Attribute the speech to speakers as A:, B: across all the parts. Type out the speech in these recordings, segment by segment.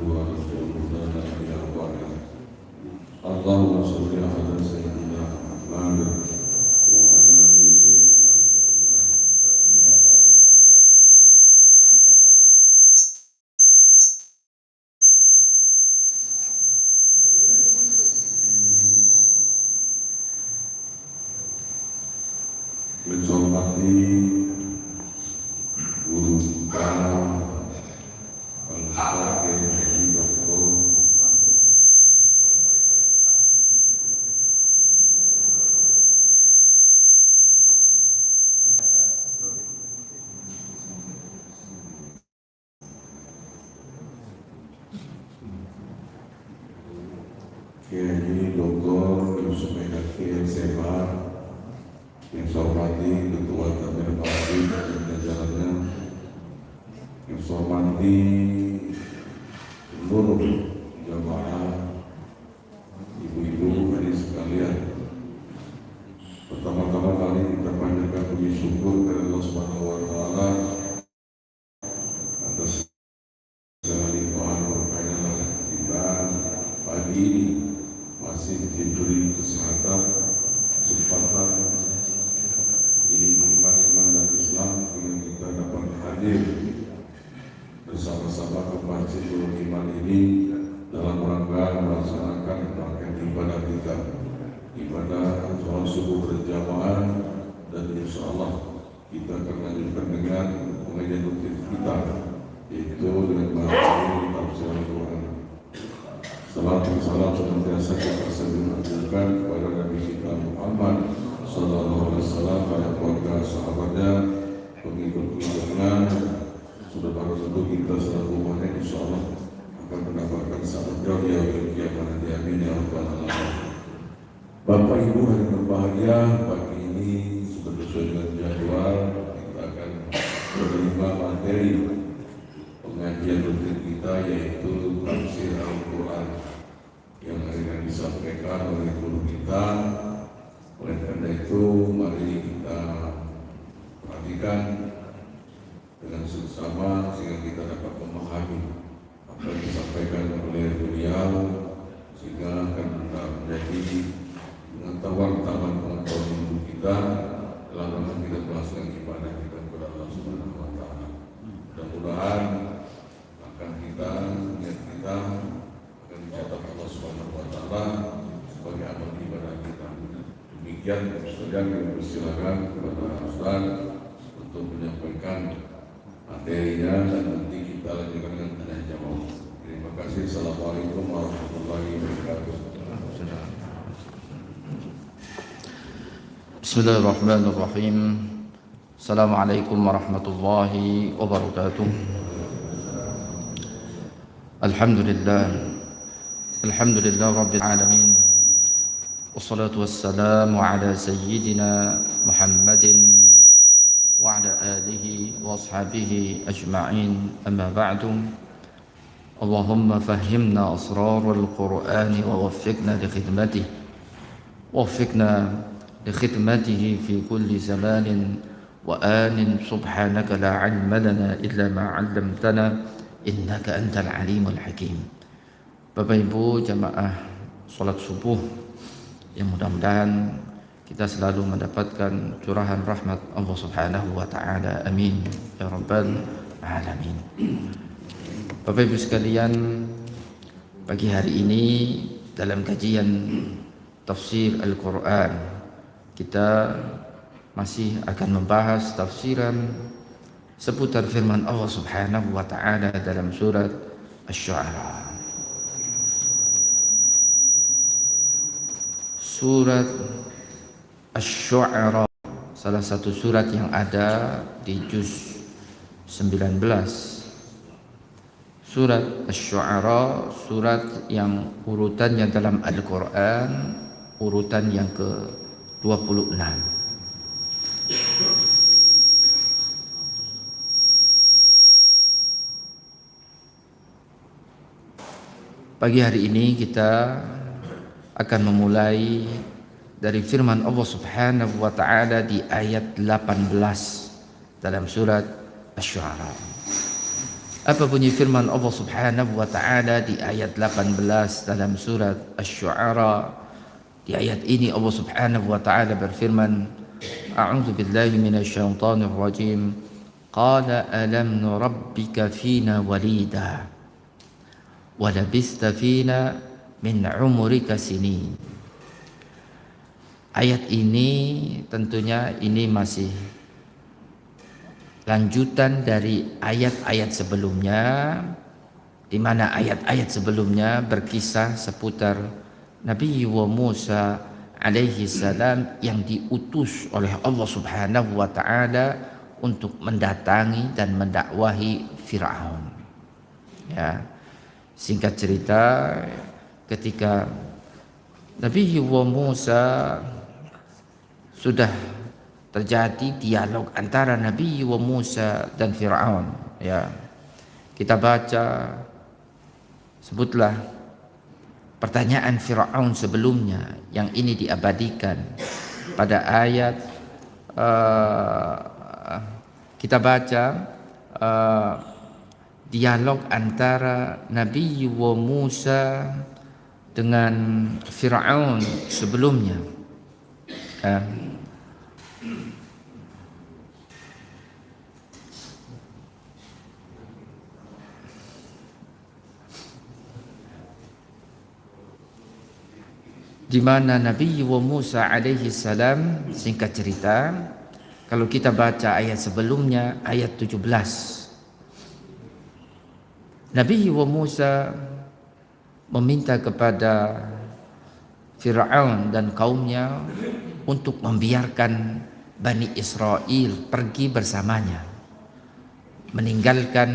A: ورسوله لا إله إلا اللهم صل على سيدنا محمد وعلى آل سيدنا menghormati guru kita Al-Ustaz Haji Dr. Kiai Dr. Yusuf Mekaki SMA, yang saya hormati Ketua Takmir Masjid dan jajarannya, yang saya hormati seluruh jamaah, ibu-ibu, adik sekalian. Pertama-tama kali kita panjatkan puji syukur kepada Allah Subhanahu wa Ta'ala atas segala limpahan berkahnya kita pagi ini masih diberi kesehatan, kesempatan ini iman dan Islam sehingga kita dapat hadir bersama-sama ke Masjid Nurul Iman ini dalam rangka melaksanakan rangkaian ibadah kita, ibadah sholat subuh berjamaah, dan insya Allah kita akan lanjutkan dengan pengajian rutin kita, yaitu dengan materi tafsir Al-Quran. Salam dan salam senantiasa kita sampaikan kepada Nabi kita Muhammad Sallallahu Alaihi Wasallam, pada keluarga sahabatnya, pengikut-pengikutnya, sudah baru tentu kita selalu umatnya insya Allah akan mendapatkan sahabat yang kiamat nanti, amin ya rabbal alamin. Bapak Ibu yang berbahagia, pagi ini sudah sesuai dengan jadwal kita akan menerima materi pengajian rutin kita, yaitu tafsir Al-Quran yang akan disampaikan oleh guru kita. Oleh karena itu, mari kita perhatikan dengan seksama sehingga kita dapat memahami apa yang disampaikan oleh beliau, sehingga akan menjadi pengetahuan hidup kita dalam rangka kita melaksanakan ibadah kita kepada Allah Subhanahu wa Ta'ala. Mudah-mudahan akan kita, niat kita akan dicatat Allah Subhanahu wa Ta'ala sebagai amal ibadah kita. Demikian sekalian, kami persilakan kepada Ustaz untuk menyampaikan materinya dan nanti kita lanjutkan dengan tanya jawab. Terima kasih. Assalamualaikum warahmatullahi wabarakatuh.
B: Bismillahirrahmanirrahim. Assalamualaikum warahmatullahi wabarakatuh. Alhamdulillah Rabbil Alamin. Wassalatu wassalamu ala sayyidina Muhammadin wa ala alihi wa ashabihi ajma'in, amma ba'du. Allahumma fahimna asrarul Qur'ani wa waffiqna li khidmatihi لخدمته في كل زمان وآن. سبحانك لا علم لنا إلا ما علمتنا إنك أنت العليم الحكيم. Bapak Ibu jamaah salat subuh, yang mudah-mudahan kita selalu mendapatkan curahan rahmat Allah Subhanahu wa Ta'ala, amin ya rabbal alamin. Bapak Ibu sekalian, pagi hari ini dalam kajian tafsir Al-Quran, kita masih akan membahas tafsiran seputar firman Allah Subhanahu wa Ta'ala dalam surat Asy-Syu'ara. Surat Asy-Syu'ara salah satu surat yang ada di juz 19. Surat Asy-Syu'ara surat yang urutannya dalam Al-Quran urutan yang ke-26. Pagi hari ini kita akan memulai dari firman Allah Subhanahu wa Ta'ala di ayat 18 dalam surat Asy-Syu'ara. Apa bunyi firman Allah Subhanahu wa taala di ayat 18 dalam surat Asy-Syu'ara? Di ayat ini Allah Subhanahu wa taala berfirman, A'udzu billahi minasyaitonir rajim. Qala alam nurabbika fina walida wa labista fina min umrika sinin. Ayat ini tentunya ini masih lanjutan dari ayat-ayat sebelumnya, di mana ayat-ayat sebelumnya berkisah seputar Nabi Musa alaihi salam yang diutus oleh Allah Subhanahu wa taala untuk mendatangi dan mendakwahi Firaun. Ya. Singkat cerita, ketika Nabi Musa sudah terjadi dialog antara Nabi Musa dan Firaun, ya. Kita baca, sebutlah pertanyaan Firaun sebelumnya yang ini diabadikan pada ayat kita baca dialog antara Nabi Musa dengan Firaun sebelumnya. Di mana Nabi Musa alaihi salam, singkat cerita, kalau kita baca ayat sebelumnya, ayat 17, Nabi Musa meminta kepada Firaun dan kaumnya untuk membiarkan Bani Israel pergi bersamanya, meninggalkan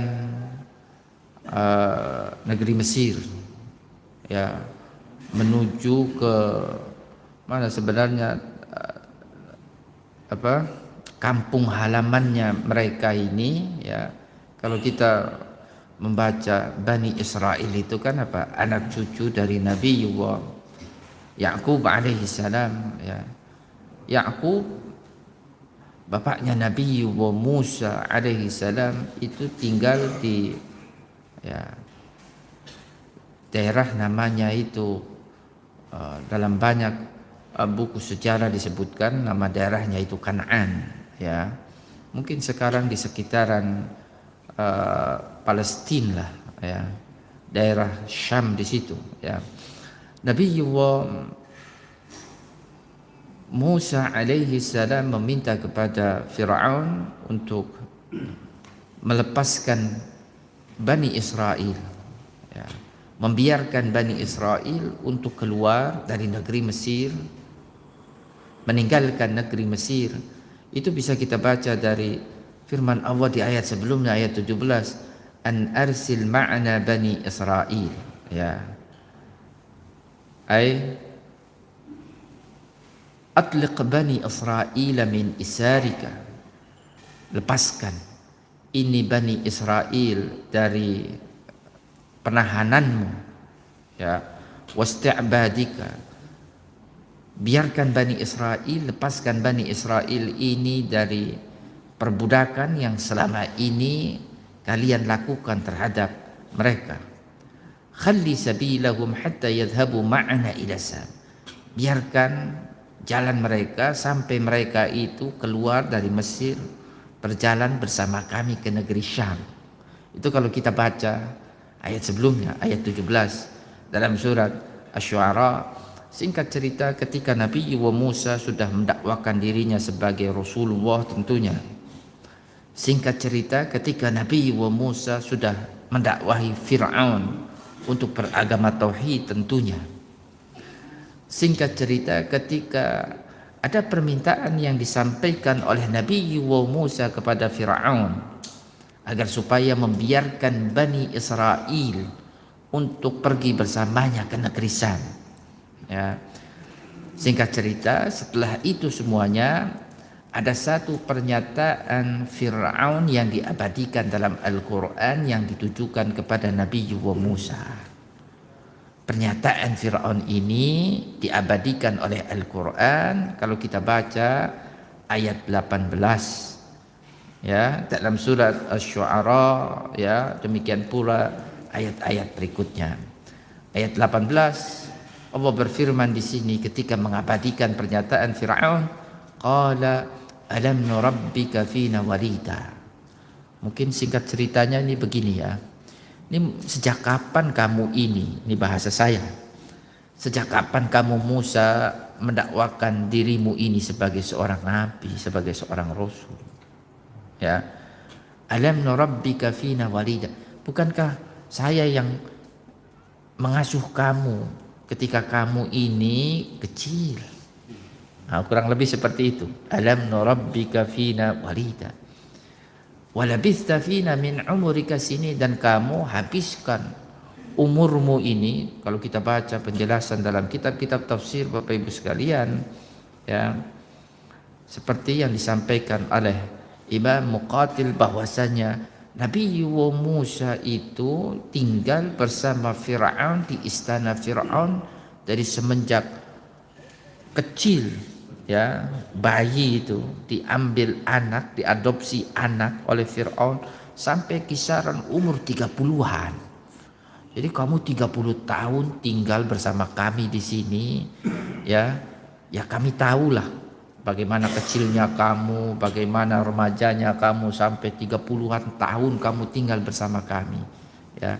B: negeri Mesir, ya, menuju ke mana sebenarnya kampung halamannya mereka ini, ya. Kalau kita membaca Bani Israel itu kan anak cucu dari Nabi Ya'qub alaihi salam, ya. Ya'qub bapaknya Nabi Musa alaihi salam itu tinggal di, ya, daerah namanya itu dalam banyak buku sejarah disebutkan nama daerahnya itu Kanaan, ya. Mungkin sekarang di sekitaran Palestina lah, ya. Daerah Syam di situ, ya. Nabi Musa alaihi salam meminta kepada Firaun untuk melepaskan Bani Israel, ya. Membiarkan Bani Israel untuk keluar dari negeri Mesir, meninggalkan negeri Mesir. Itu bisa kita baca dari firman Allah di ayat sebelumnya, ayat 17, an arsil ma'ana Bani Israel, ya. Ay atliq Bani Israel min isarika, lepaskan ini Bani Israel dari penahananmu, ya. Wasti'badika, biarkan Bani Israel, lepaskan Bani Israel ini dari perbudakan yang selama ini kalian lakukan terhadap mereka. Khalli sabilahum hatta yadhhabu ma'ana ila Sam, biarkan jalan mereka sampai mereka itu keluar dari Mesir, berjalan bersama kami ke negeri Syam. Itu kalau kita baca ayat sebelumnya, ayat 17 dalam surat Asy-Syu'ara. Singkat cerita, ketika Nabi Musa sudah mendakwakan dirinya sebagai Rasulullah tentunya. Singkat cerita, ketika Nabi Musa sudah mendakwahi Fir'aun untuk beragama tauhid tentunya. Singkat cerita, ketika ada permintaan yang disampaikan oleh Nabi Musa kepada Fir'aun agar supaya membiarkan Bani Israel untuk pergi bersamanya ke negeri Syam, ya. Singkat cerita, setelah itu semuanya ada satu pernyataan Fir'aun yang diabadikan dalam Al-Quran yang ditujukan kepada Nabi Musa. Pernyataan Fir'aun ini diabadikan oleh Al-Quran. Kalau kita baca ayat 18 Ya, dalam surat Asy-Syu'ara, ya, demikian pula ayat-ayat berikutnya. Ayat 18 Allah berfirman di sini ketika mengabadikan pernyataan Firaun, qala alam nurabbika fina walida. Mungkin singkat ceritanya ini begini ya. Ini sejak kapan kamu ini bahasa saya. Sejak kapan kamu Musa mendakwakan dirimu ini sebagai seorang nabi, sebagai seorang rasul? Ya. Alam nurabbika fina walida. Bukankah saya yang mengasuh kamu ketika kamu ini kecil? Nah, kurang lebih seperti itu. Alam nurabbika fina walida. Walabitha fina min umurika sini, dan kamu habiskan umurmu ini. Kalau kita baca penjelasan dalam kitab-kitab tafsir Bapak Ibu sekalian, ya, seperti yang disampaikan oleh Imam Muqatil bahwasanya Nabi Musa itu tinggal bersama Fir'aun di istana Fir'aun dari semenjak kecil, ya, bayi itu diambil anak, diadopsi anak oleh Fir'aun sampai kisaran umur 30-an. Jadi kamu 30 tahun tinggal bersama kami di sini, ya kami tahulah bagaimana kecilnya kamu, bagaimana remajanya kamu sampai 30-an tahun kamu tinggal bersama kami. Ya.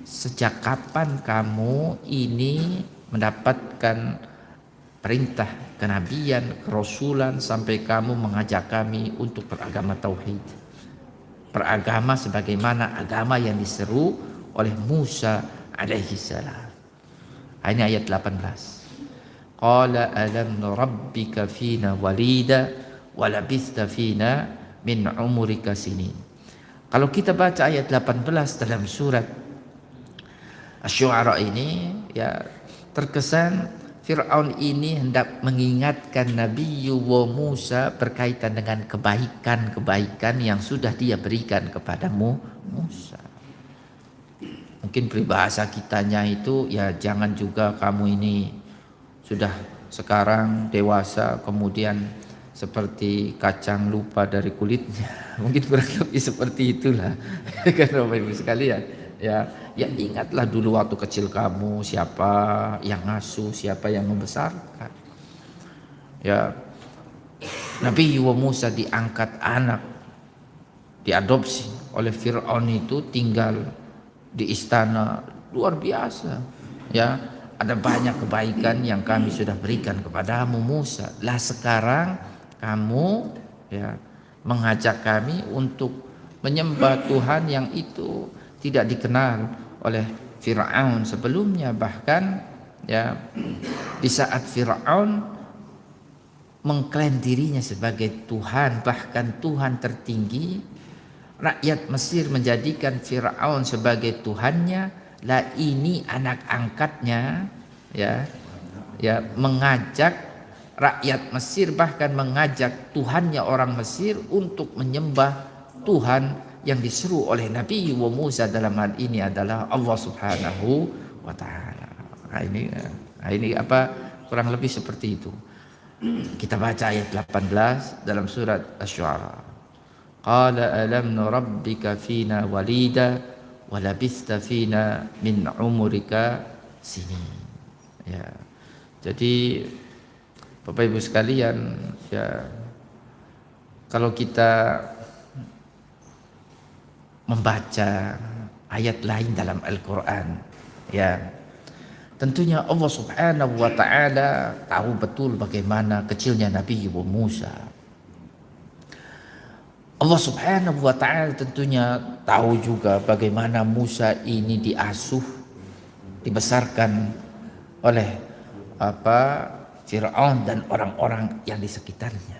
B: Sejak kapan kamu ini mendapatkan perintah kenabian, kerasulan sampai kamu mengajak kami untuk beragama tauhid? Beragama sebagaimana agama yang diseru oleh Musa alaihi salam. Ini ayat 18. Qala alam nurabbika fina walida walabitha fina min umurika sinin. Kalau kita baca ayat 18 dalam surat Asy-Syu'ara ini, ya, terkesan Fir'aun ini hendak mengingatkan Nabi Musa berkaitan dengan kebaikan-kebaikan yang sudah dia berikan kepada Musa. Mungkin peribahasa kitanya itu, ya jangan juga kamu ini sudah sekarang dewasa kemudian seperti kacang lupa dari kulitnya. Mungkin kurang lebih seperti itulah. Kan Bapak Ibu sekalian, ya ingatlah dulu waktu kecil kamu siapa yang ngasuh, siapa yang membesarkan. Ya, Nabi Musa diangkat anak, diadopsi oleh Fir'aun itu, tinggal di istana, luar biasa. Ya, ada banyak kebaikan yang kami sudah berikan kepadamu Musa. Lah sekarang kamu, ya, mengajak kami untuk menyembah Tuhan yang itu tidak dikenal oleh Fir'aun sebelumnya. Bahkan, ya, di saat Fir'aun mengklaim dirinya sebagai Tuhan, bahkan Tuhan tertinggi, rakyat Mesir menjadikan Fir'aun sebagai Tuhannya. Lah ini anak angkatnya, ya mengajak rakyat Mesir, bahkan mengajak Tuhannya orang Mesir untuk menyembah Tuhan yang diseru oleh Nabi Musa. Dalam hal ini adalah Allah Subhanahu wa taala. Nah, ini apa kurang lebih seperti itu. Kita baca ayat 18 dalam surat Asy-Syu'ara. Qala alam nurabbika fina walida walabista fina min umurika sini. Ya. Jadi Bapak Ibu sekalian, ya, kalau kita membaca ayat lain dalam Al-Qur'an, ya, tentunya Allah Subhanahu wa taala tahu betul bagaimana kecilnya Nabi Musa. Allah Subhanahu wa taala tentunya tahu juga bagaimana Musa ini diasuh, dibesarkan oleh Fir'aun dan orang-orang yang di sekitarnya.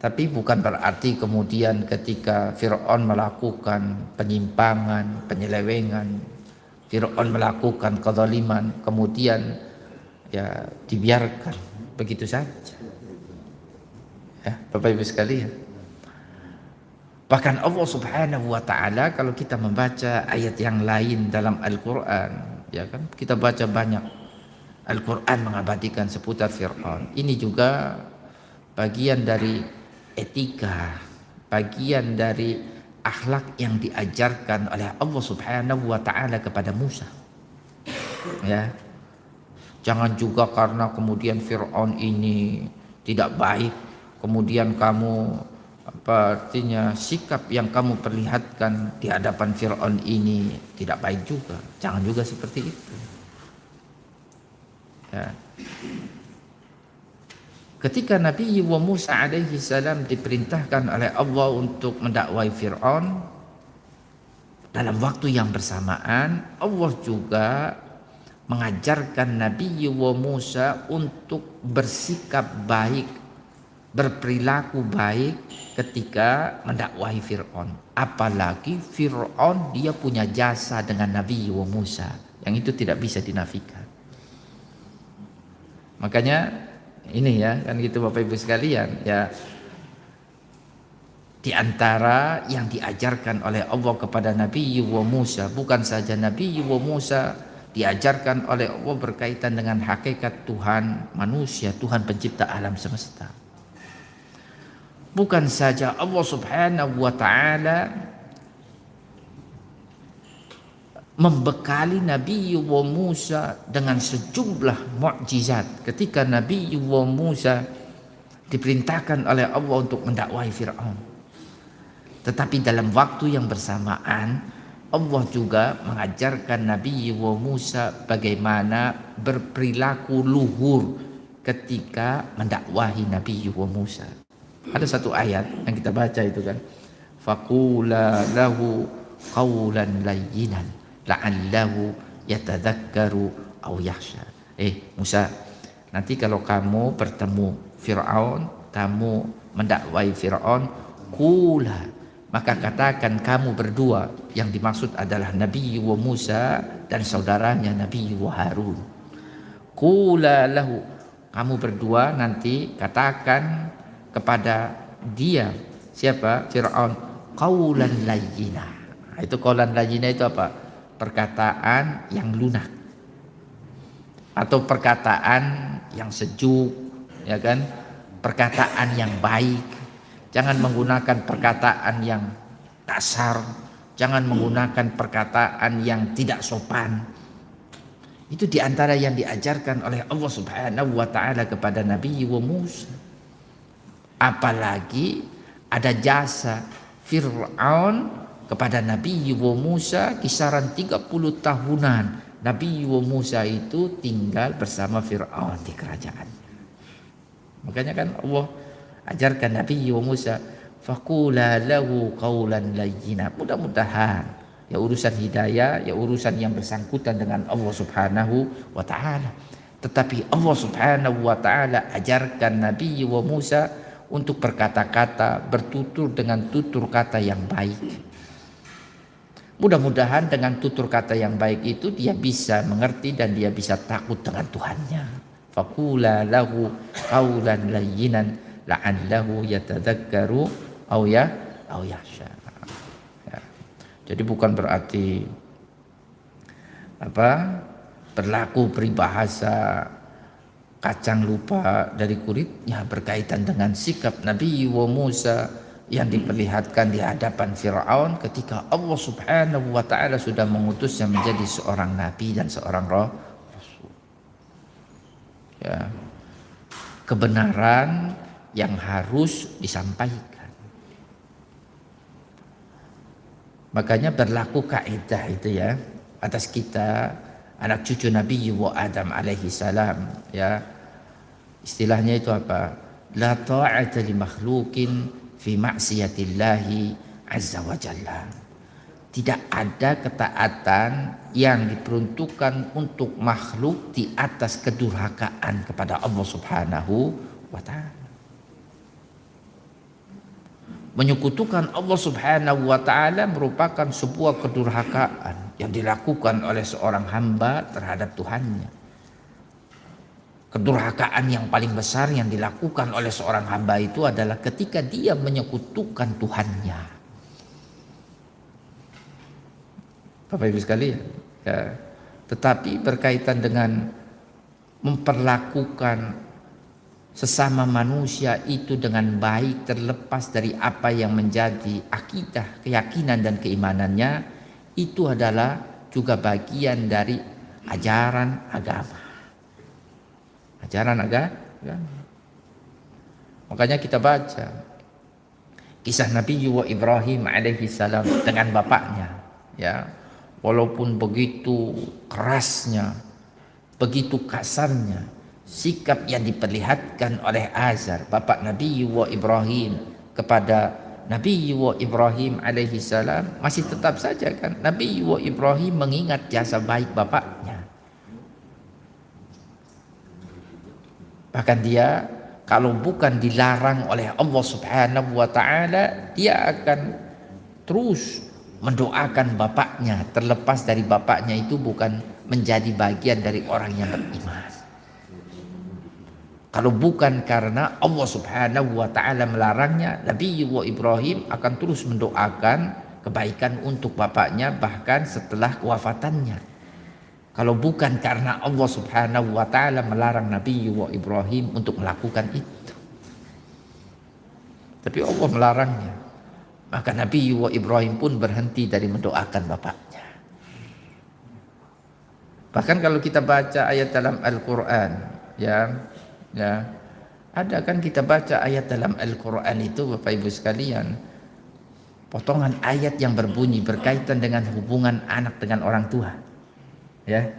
B: Tapi bukan berarti kemudian ketika Fir'aun melakukan penyimpangan, penyelewengan, Fir'aun melakukan kezaliman, kemudian ya dibiarkan begitu saja. Ya, Bapak Ibu sekalian. Bahkan Allah Subhanahu wa taala kalau kita membaca ayat yang lain dalam Al-Qur'an, ya kan, kita baca banyak Al-Qur'an mengabadikan seputar Fir'aun. Ini juga bagian dari etika, bagian dari akhlak yang diajarkan oleh Allah Subhanahu wa taala kepada Musa. Ya. Jangan juga karena kemudian Firaun ini tidak baik, kemudian kamu artinya sikap yang kamu perlihatkan di hadapan Firaun ini tidak baik juga. Jangan juga seperti itu. Ya. Ketika Nabi Musa alaihi salam diperintahkan oleh Allah untuk mendakwai Firaun, dalam waktu yang bersamaan Allah juga mengajarkan Nabi Musa untuk bersikap baik, berperilaku baik ketika mendakwahi Fir'aun. Apalagi Fir'aun dia punya jasa dengan Nabi Musa, yang itu tidak bisa dinafikan. Makanya ini ya, kan gitu Bapak Ibu sekalian, ya di antara yang diajarkan oleh Allah kepada Nabi Musa, bukan saja Nabi Musa diajarkan oleh Allah berkaitan dengan hakikat Tuhan manusia, Tuhan pencipta alam semesta. Bukan saja Allah Subhanahu wa taala membekali Nabi Musa dengan sejumlah mukjizat ketika Nabi Musa diperintahkan oleh Allah untuk mendakwahi Fir'aun. Tetapi dalam waktu yang bersamaan Allah juga mengajarkan Nabi Musa bagaimana berperilaku luhur ketika mendakwahi Nabi Musa. Ada satu ayat yang kita baca itu kan, faqula lahu qawlan layyinan la'allahu yatadzakkaru aw yakhsha. Musa, nanti kalau kamu bertemu Fir'aun, kamu mendakwai Fir'aun, qula, maka katakan kamu berdua, yang dimaksud adalah Nabi Musa dan saudaranya Nabi Harun. Qula lahu, kamu berdua nanti katakan kepada dia, siapa? Fir'aun, qawlan layyina. Itu qawlan layyina itu apa? Perkataan yang lunak atau perkataan yang sejuk, ya kan? Perkataan yang baik. Jangan menggunakan perkataan yang kasar, jangan menggunakan perkataan yang tidak sopan. Itu diantara yang diajarkan oleh Allah Subhanahu wa taala kepada Nabi Musa. Apalagi ada jasa Fir'aun kepada Nabi Musa kisaran 30 tahunan. Nabi Musa itu tinggal bersama Fir'aun di kerajaan. Makanya kan Allah ajarkan Nabi Musa, faqula lahu qawlan layyina. Mudah-mudahan ya urusan hidayah, ya urusan yang bersangkutan dengan Allah Subhanahu wa taala. Tetapi Allah Subhanahu wa taala ajarkan Nabi Musa untuk berkata-kata, bertutur dengan tutur kata yang baik. Mudah-mudahan dengan tutur kata yang baik itu dia bisa mengerti dan dia bisa takut dengan Tuhannya. Faqula lahu qawlan layyinan la'allahu yatadzakkaru aw yakhsha. Ya. Jadi bukan berarti berlaku peribahasa kacang lupa dari kulitnya berkaitan dengan sikap Nabi Musa yang diperlihatkan di hadapan Fir'aun ketika Allah Subhanahu wa taala sudah mengutusnya menjadi seorang nabi dan seorang rasul. Ya. Kebenaran yang harus disampaikan. Makanya berlaku kaidah itu ya atas kita anak cucu Nabi Adam alaihi salam, ya. Istilahnya itu apa? La ta'ata li makhluqin fi ma'siyatillahi azza wa jalla. Tidak ada ketaatan yang diperuntukkan untuk makhluk di atas kedurhakaan kepada Allah Subhanahu wa taala. Menyekutukan Allah Subhanahu wa taala merupakan sebuah kedurhakaan yang dilakukan oleh seorang hamba terhadap Tuhannya. Kedurhakaan yang paling besar yang dilakukan oleh seorang hamba itu adalah ketika dia menyekutukan Tuhannya. Bapak Ibu sekalian, ya. Tetapi berkaitan dengan memperlakukan sesama manusia itu dengan baik terlepas dari apa yang menjadi akidah, keyakinan dan keimanannya, itu adalah juga bagian dari ajaran agama. Ajaran agama. Makanya kita baca kisah Nabi Ibrahim alaihi salam dengan bapaknya, ya. Walaupun begitu kerasnya, begitu kasarnya sikap yang diperlihatkan oleh Azar, bapak Nabi Ibrahim, kepada Nabi Ibrahim alaihi salam, masih tetap saja kan Nabi Ibrahim mengingat jasa baik bapaknya. Bahkan dia kalau bukan dilarang oleh Allah Subhanahu wa taala, dia akan terus mendoakan bapaknya, terlepas dari bapaknya itu bukan menjadi bagian dari orang yang beriman. Kalau bukan karena Allah Subhanahu wa taala melarangnya, Nabi Ibrahim akan terus mendoakan kebaikan untuk bapaknya bahkan setelah kewafatannya. Kalau bukan karena Allah Subhanahu wa taala melarang Nabi Ibrahim untuk melakukan itu. Tapi Allah melarangnya. Maka Nabi Ibrahim pun berhenti dari mendoakan bapaknya. Bahkan kalau kita baca ayat dalam Al-Quran, ya, ada kan kita baca ayat dalam Al-Quran itu, Bapak Ibu sekalian, potongan ayat yang berbunyi berkaitan dengan hubungan anak dengan orang tua. Ya,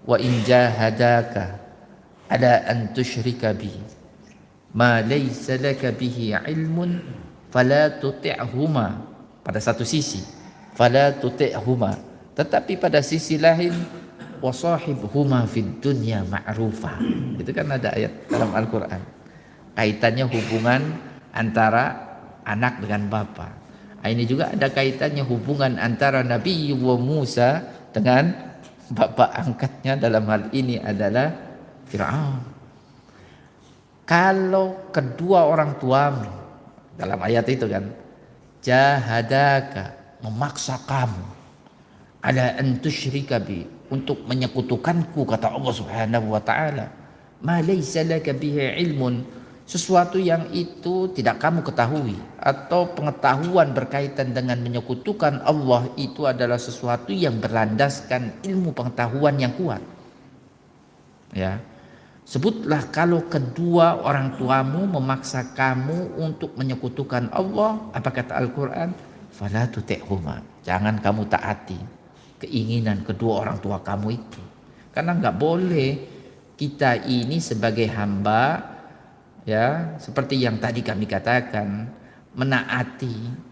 B: wa in jahadaka ada an tusyrika bi ma laysa laka bihi ilmun fala tuti'huma. Pada satu sisi fala tuti'huma, tetapi pada sisi lain wasahibhuma fid dunya ma'rufa. Itu kan ada ayat dalam Al-Quran kaitannya hubungan antara anak dengan bapa. Ini juga ada kaitannya hubungan antara Nabi Musa dengan bapak angkatnya, dalam hal ini adalah Fir'aun. Kalau kedua orang tuamu, dalam ayat itu kan, jahadaka, memaksa kamu, ada antusyrika bi, untuk menyekutukanku, kata Allah Subhanahu wa taala, ma laysa laka bihi ilmun, sesuatu yang itu tidak kamu ketahui, atau pengetahuan berkaitan dengan menyekutukan Allah itu adalah sesuatu yang berlandaskan ilmu pengetahuan yang kuat. Ya. Sebutlah kalau kedua orang tuamu memaksa kamu untuk menyekutukan Allah, apa kata Al-Quran? Fala tuti'huma, jangan kamu taati keinginan kedua orang tua kamu itu. Karena nggak boleh kita ini sebagai hamba, ya, seperti yang tadi kami katakan, menaati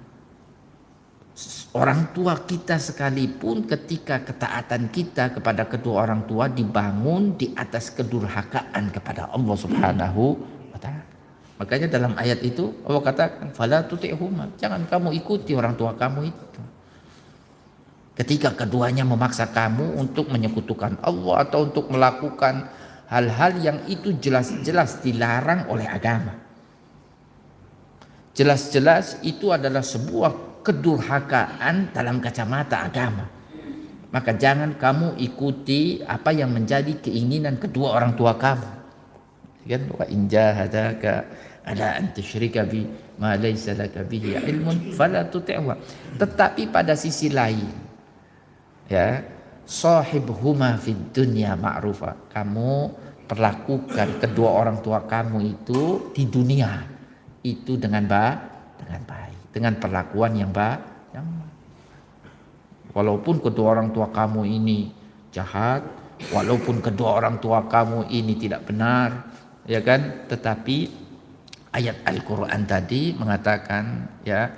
B: orang tua kita sekalipun ketika ketaatan kita kepada kedua orang tua dibangun di atas kedurhakaan kepada Allah Subhanahu wa taala. Makanya dalam ayat itu Allah katakan fala tuti'huma, jangan kamu ikuti orang tua kamu itu. Ketika keduanya memaksa kamu untuk menyekutukan Allah atau untuk melakukan hal-hal yang itu jelas-jelas dilarang oleh agama. Jelas-jelas itu adalah sebuah kedurhakaan dalam kacamata agama. Maka jangan kamu ikuti apa yang menjadi keinginan kedua orang tua kamu. Kan wa in jahadaka ala an tusyrika bi ma laysa laka bihi ilmun fala tuti'huma. Tetapi pada sisi lain, ya, sahibhuma fid dunya ma'rufa, kamu perlakukan kedua orang tua kamu itu di dunia itu dengan baik, dengan perlakuan yang baik. Walaupun kedua orang tua kamu ini jahat, walaupun kedua orang tua kamu ini tidak benar, ya kan, tetapi ayat Al-Quran tadi mengatakan, ya,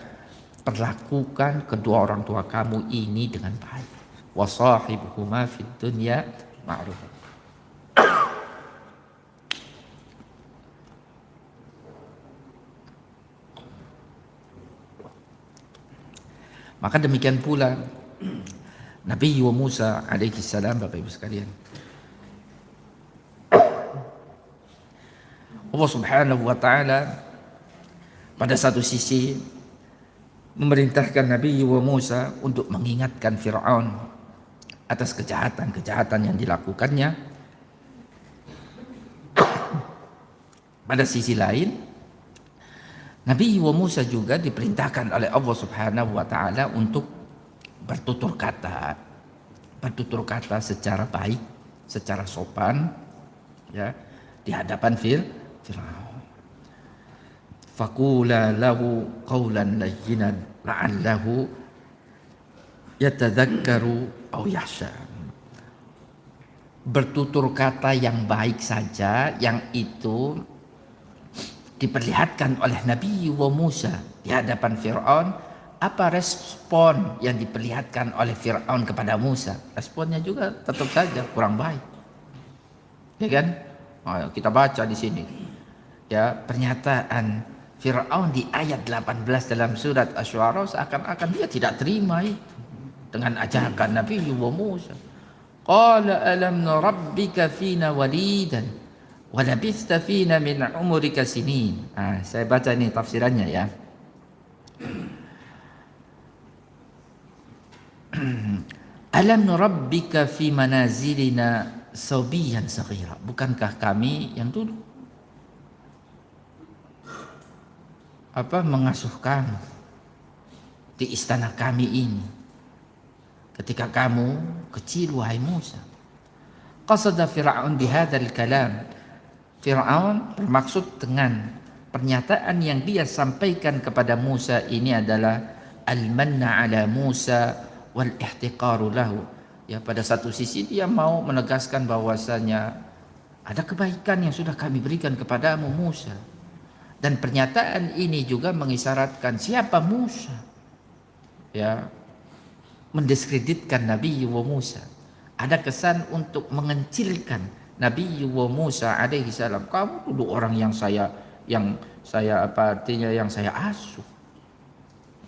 B: perlakukan kedua orang tua kamu ini dengan baik. Wasahibhuma fid dunya ma'ruf. Maka demikian pula Nabi Musa alaihi salam, Bapak Ibu sekalian. Allah Subhanahu wa taala pada satu sisi memerintahkan Nabi Musa untuk mengingatkan Fir'aun atas kejahatan-kejahatan yang dilakukannya. pada sisi lain Nabi Musa juga diperintahkan oleh Allah Subhanahu wa taala untuk bertutur kata secara baik, secara sopan, ya, di hadapan Firaun. Faqula lahu qawlan layyinan la'allahu yatadzakkaru aw yakhsha. Bertutur kata yang baik saja, yang itu diperlihatkan oleh Nabi Musa di hadapan Firaun. Apa respon yang diperlihatkan oleh Firaun kepada Musa? Responnya juga tetap saja kurang baik, ya kan? Kita baca di sini, ya, pernyataan Firaun di ayat 18 dalam surat Asy-Syu'ara, seakan-akan dia tidak terima itu dengan ajakan Nabi Musa. Qala alam nurabbika fina walidan wa labista fina min umrika sinin. Saya baca ini tafsirannya, ya. Alam nurabbika fi manazilina sabiyan saghira. Bukankah kami yang dulu mengasuh kamu di istana kami ini ketika kamu kecil, wahai Musa. Qasada Fir'aun bihadzal kalam. Fir'aun bermaksud dengan pernyataan yang dia sampaikan kepada Musa ini adalah al-manna ala Musa wal ihtiqaru lahu. Ya, pada satu sisi dia mau menegaskan bahwasanya ada kebaikan yang sudah kami berikan kepadamu Musa. Dan pernyataan ini juga mengisyaratkan siapa Musa. Ya, mendiskreditkan Nabi Musa. Ada kesan untuk mengecilkan Nabi Musa alaihi salam. Kamu dulu orang yang saya asuh.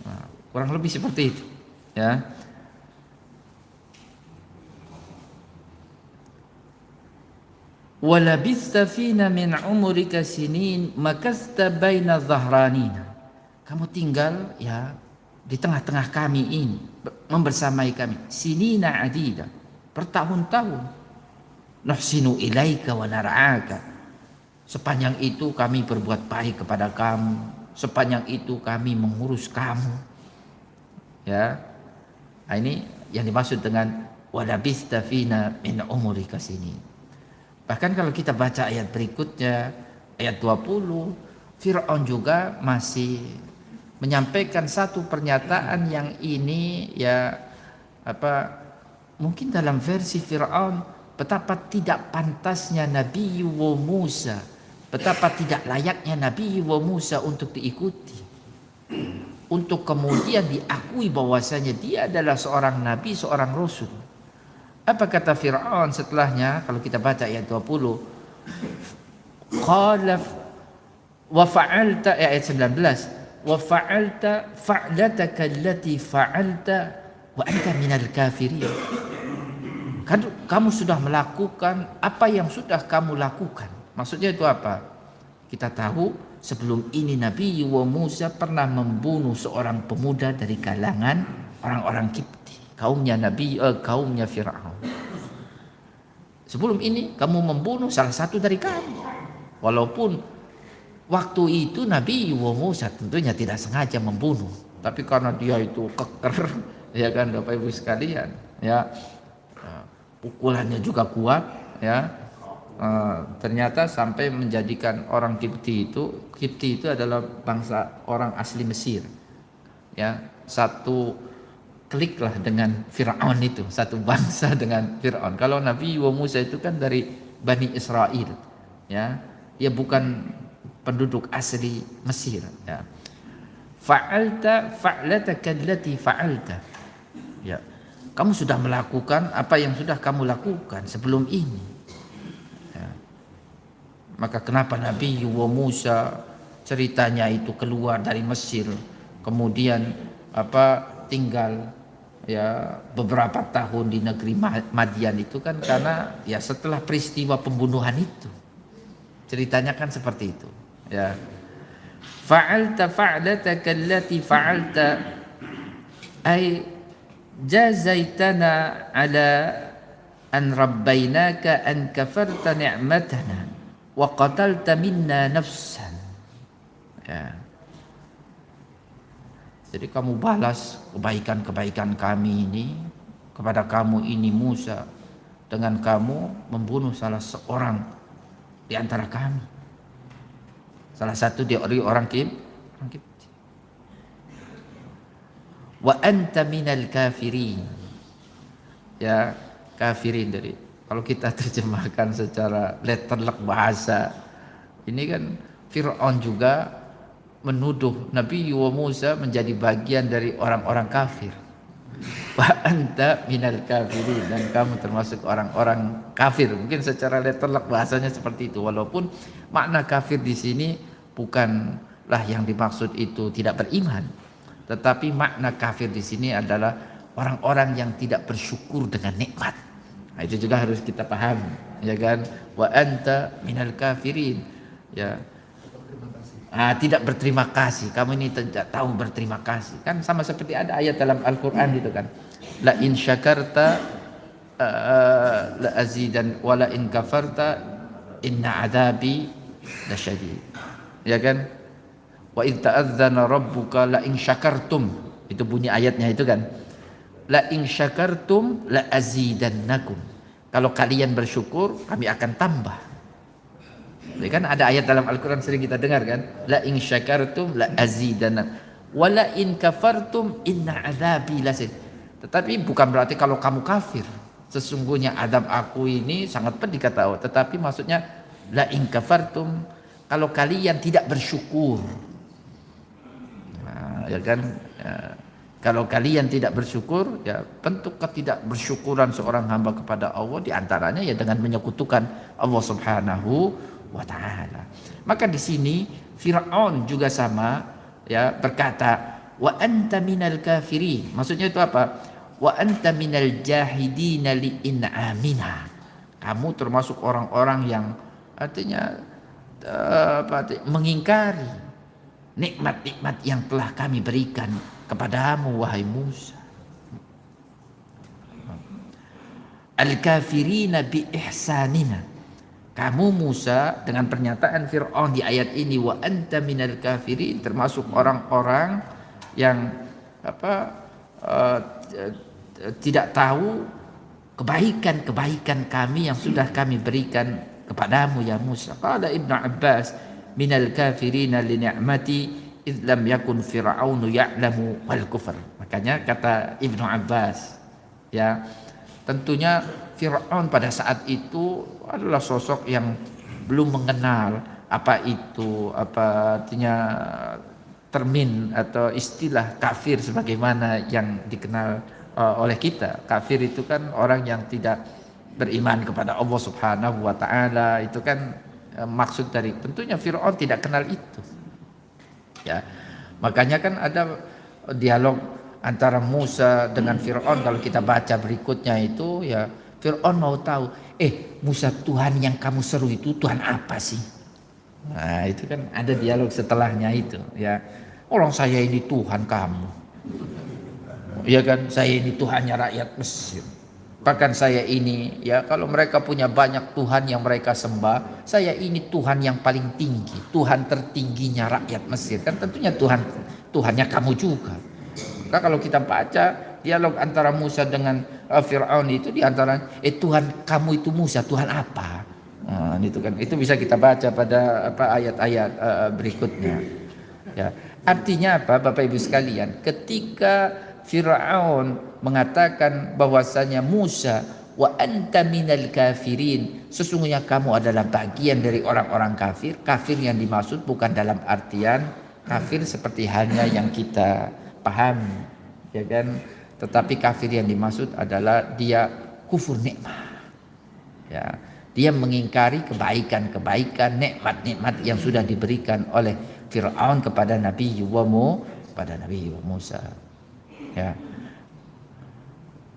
B: Nah, kurang lebih seperti itu, ya. Walabista fina min umrika sinin makasta baina dhahranina. Kamu tinggal, ya, di tengah-tengah kami ini, membersamai kami, sinina adida, bertahun-tahun. Nuhsinu ilaika wa nar'aka. Sepanjang itu kami berbuat baik kepada kamu, sepanjang itu kami mengurus kamu. Ya. Nah, ini yang dimaksud dengan walabista fina min umrika sinin. Bahkan kalau kita baca ayat berikutnya, ayat 20, Fir'aun juga masih menyampaikan satu pernyataan yang ini, ya, mungkin dalam versi Fir'aun, betapa tidak pantasnya Nabi Musa, betapa tidak layaknya Nabi Musa untuk diikuti, untuk kemudian diakui bahwasanya dia adalah seorang nabi, seorang rasul. Apa kata Fir'aun setelahnya? Kalau kita baca ayat 20, qala wa fa'alta, ayat 19, wa fa'alta fa'lataka allati fa'alta wa anta minal kafirin. Kamu sudah melakukan apa yang sudah kamu lakukan. Maksudnya itu apa? Kita tahu sebelum ini Nabi Musa pernah membunuh seorang pemuda dari kalangan orang-orang Kipti, kaumnya Fir'aun. Sebelum ini kamu membunuh salah satu dari kami. Walaupun waktu itu Nabi Musa tentunya tidak sengaja membunuh, tapi karena dia itu keker, ya kan, Bapak Ibu sekalian, ya, pukulannya juga kuat, ya. Ternyata sampai menjadikan orang Kipti itu adalah bangsa orang asli Mesir, ya, satu klik lah dengan Fir'aun itu, satu bangsa dengan Fir'aun. Kalau Nabi Musa itu kan dari Bani Israel, ya, dia bukan penduduk asli Mesir, ya. Fa'alta fa'lataka allati fa'alta, ya, kamu sudah melakukan apa yang sudah kamu lakukan sebelum ini, ya. Maka kenapa Nabi Musa ceritanya itu keluar dari Mesir, kemudian tinggal, ya, beberapa tahun di negeri Madian itu kan karena, ya, setelah peristiwa pembunuhan itu. Ceritanya kan seperti itu, ya. Fa'alta fa'lataka allati fa'alta ay jazaitana ala an rabbainaka an kafarta ni'matana wa qatalta minna nafsan. Ya. Jadi kamu balas kebaikan-kebaikan kami ini kepada kamu ini Musa dengan kamu membunuh salah seorang di antara kami. Salah satu dari orang Kipti. Wa anta minal kafirin. Ya, kafirin dari kalau kita terjemahkan secara letterlek bahasa ini kan Fir'aun juga menuduh Nabi Musa menjadi bagian dari orang-orang kafir. Wa anta minal kafirin, dan kamu termasuk orang-orang kafir. Mungkin secara letterlek bahasanya seperti itu, walaupun makna kafir di sini bukanlah yang dimaksud itu tidak beriman, tetapi makna kafir di sini adalah orang-orang yang tidak bersyukur dengan nikmat. Nah, itu juga harus kita pahami, ya kan? Wa anta minal kafirin, ya. Tidak berterima kasih. Kamu ini tidak tahu berterima kasih. Kan sama seperti ada ayat dalam Al-Quran itu kan. La in syakarta la azidan wa la in kafarta inna adabi lasyadid. Ya kan? Wa in ta'adzana rabbuka la in syakartum. Itu bunyi ayatnya itu kan. La in syakartum la azidannakum. Kalau kalian bersyukur, kami akan tambah. Ya kan ada ayat dalam Al-Quran sering kita dengar kan, la in syakartum la azidannakum wa la in kafartum inna adzabi lasyadid. Tetapi bukan berarti kalau kamu kafir sesungguhnya adab aku ini sangat pedih kata Allah, tetapi maksudnya la in kafartum kalau kalian tidak bersyukur. Ya kan, ya, kalau kalian tidak bersyukur, ya bentuk ketidakbersyukuran seorang hamba kepada Allah diantaranya ya dengan menyekutukan Allah Subhanahu wa ta'ala. Maka di sini Fir'aun juga sama, ya, berkata wa anta minal kafirin. Maksudnya itu apa? Wa anta minal jahidina li in'amina. Kamu termasuk orang-orang yang artinya mengingkari nikmat-nikmat yang telah kami berikan kepadamu wahai Musa. Al-kafirina bi ihsanina. Kamu Musa dengan pernyataan Fir'aun di ayat ini wa anta minal kafirin termasuk orang-orang yang tidak tahu kebaikan-kebaikan kami yang sudah kami berikan kepadamu ya Musa. Qala Ibnu Abbas minal kafirina li ni'mati id lam yakun fir'aunu ya'lamu wal kufr. Makanya kata Ibnu Abbas, ya, tentunya Fir'aun pada saat itu adalah sosok yang belum mengenal apa itu, apa artinya termin atau istilah kafir sebagaimana yang dikenal oleh kita. Kafir itu kan orang yang tidak beriman kepada Allah Subhanahu wa ta'ala. Itu kan maksud dari, tentunya Fir'aun tidak kenal itu. Ya. Makanya kan ada dialog antara Musa dengan Fir'aun, kalau kita baca berikutnya itu ya Fir'aun mau tahu, Musa, Tuhan yang kamu seru itu Tuhan apa sih? Nah itu kan ada dialog setelahnya itu, ya. Orang saya ini Tuhan kamu, ya kan, saya ini Tuhannya rakyat Mesir. Bahkan saya ini, ya, kalau mereka punya banyak Tuhan yang mereka sembah, saya ini Tuhan yang paling tinggi, Tuhan tertingginya rakyat Mesir. Kan tentunya Tuhannya kamu juga. Maka kalau kita baca dialog antara Musa dengan Fir'aun itu diantara Tuhan kamu itu Musa, Tuhan apa? Nah, itu kan itu bisa kita baca pada ayat-ayat berikutnya. Ya, artinya apa, Bapak Ibu sekalian? Ketika Fir'aun mengatakan bahwasanya Musa wa anta minal kafirin, sesungguhnya kamu adalah bagian dari orang-orang kafir. Kafir yang dimaksud bukan dalam artian kafir seperti halnya yang kita pahami, ya kan, tetapi kafir yang dimaksud adalah dia kufur nikmat, ya, dia mengingkari kebaikan-kebaikan, nikmat-nikmat yang sudah diberikan oleh Fir'aun kepada Nabi Musa, ya.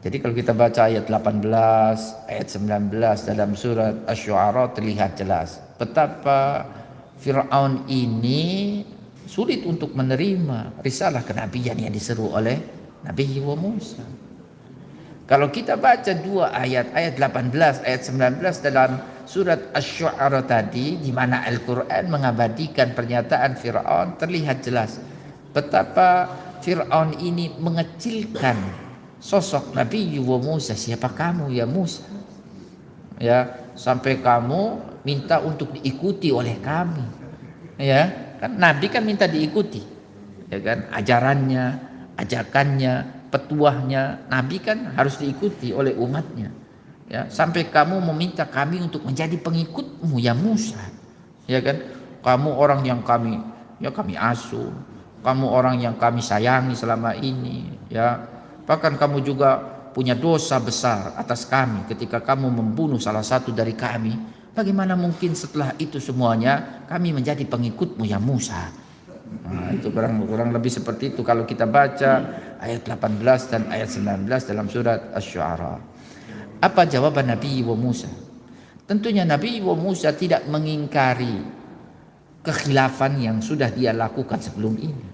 B: Jadi kalau kita baca ayat 18, ayat 19 dalam surat Asy-Syu'ara terlihat jelas betapa Fir'aun ini sulit untuk menerima risalah kenabian yang diseru oleh Nabi Musa. Kalau kita baca dua ayat 18, ayat 19 dalam surat Asy-Syu'ara tadi, di mana Al-Quran mengabadikan pernyataan Fir'aun, terlihat jelas betapa Fir'aun ini mengecilkan sosok Nabi Musa. Siapa kamu ya Musa? Ya, sampai kamu minta untuk diikuti oleh kami. Ya, kan Nabi kan minta diikuti. Ya kan, ajarannya, ajakannya, petuahnya, Nabi kan harus diikuti oleh umatnya. Ya, sampai kamu meminta kami untuk menjadi pengikutmu ya Musa. Ya kan, kamu orang yang kami asuh, kamu orang yang kami sayangi selama ini, ya. Bahkan kamu juga punya dosa besar atas kami ketika kamu membunuh salah satu dari kami. Bagaimana mungkin setelah itu semuanya kami menjadi pengikutmu ya Musa? Nah, itu kurang lebih seperti itu kalau kita baca ayat 18 dan ayat 19 dalam surat Asy-Syu'ara. Apa jawaban Nabi Musa? Tentunya Nabi Musa tidak mengingkari kekhilafan yang sudah dia lakukan sebelum ini.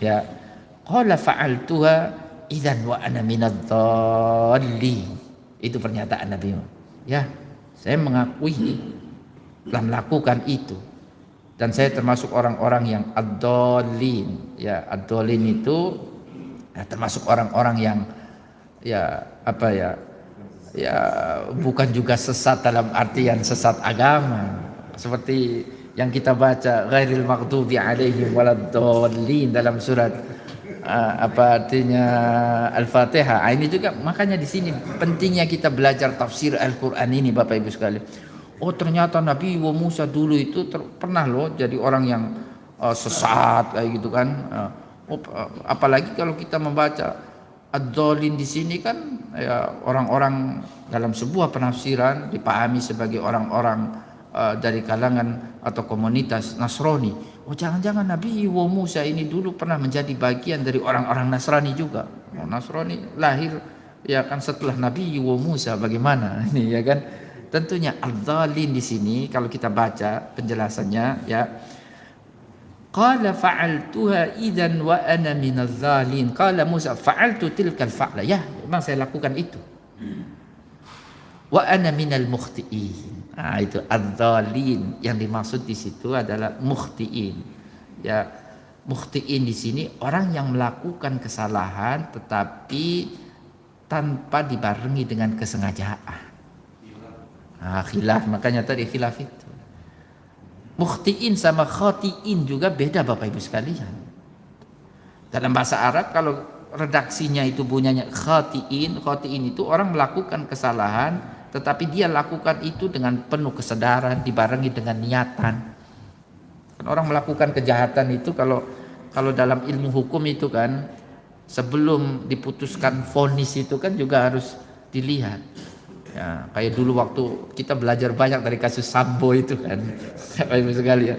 B: Ya, qala fa'altuha idzan wa ana minadh-dhallin. Itu pernyataan Nabi. Ya, saya mengakui telah melakukan itu dan saya termasuk orang-orang yang ad-dhallin. Ya, ad-dhallin itu termasuk orang-orang yang bukan juga sesat dalam artian sesat agama seperti yang kita baca ghairil maghdubi alaihim waladdallin dalam surat artinya Al-Fatihah. Ini juga makanya di sini pentingnya kita belajar tafsir Al-Qur'an ini Bapak Ibu sekalian. Oh, ternyata Nabi Musa dulu itu pernah loh jadi orang yang sesat kayak gitu kan. Apalagi kalau kita membaca ad-dhalin di sini kan ya, orang-orang dalam sebuah penafsiran dipahami sebagai orang-orang dari kalangan atau komunitas Nasrani. Oh, jangan-jangan Nabi Musa ini dulu pernah menjadi bagian dari orang-orang Nasrani juga. Oh, Nasrani lahir ya kan setelah Nabi Musa, bagaimana ini ya kan? Tentunya ad-dhalin di sini kalau kita baca penjelasannya ya. Qala fa'altuha idzan wa ana minadh dhalin. Qala Musa fa'altu tilkal fa'la. Ya, memang saya lakukan itu. Wa ana minal mukhti'in. Itu adz-dhalin. Yang dimaksud di situ adalah mukhti'in. Ya, mukhti'in di sini orang yang melakukan kesalahan tetapi tanpa dibarengi dengan kesengajaan. Khilaf, makanya tadi khilaf itu. Mukhti'in sama khati'in juga beda Bapak Ibu sekalian. Dalam bahasa Arab kalau redaksinya itu bunyinya khati'in itu orang melakukan kesalahan tetapi dia lakukan itu dengan penuh kesadaran dibarengi dengan niatan. Kan orang melakukan kejahatan itu kalau dalam ilmu hukum itu kan sebelum diputuskan vonis itu kan juga harus dilihat. Ya, kayak dulu waktu kita belajar banyak dari kasus Sambo itu kan, Bapak Ibu sekalian,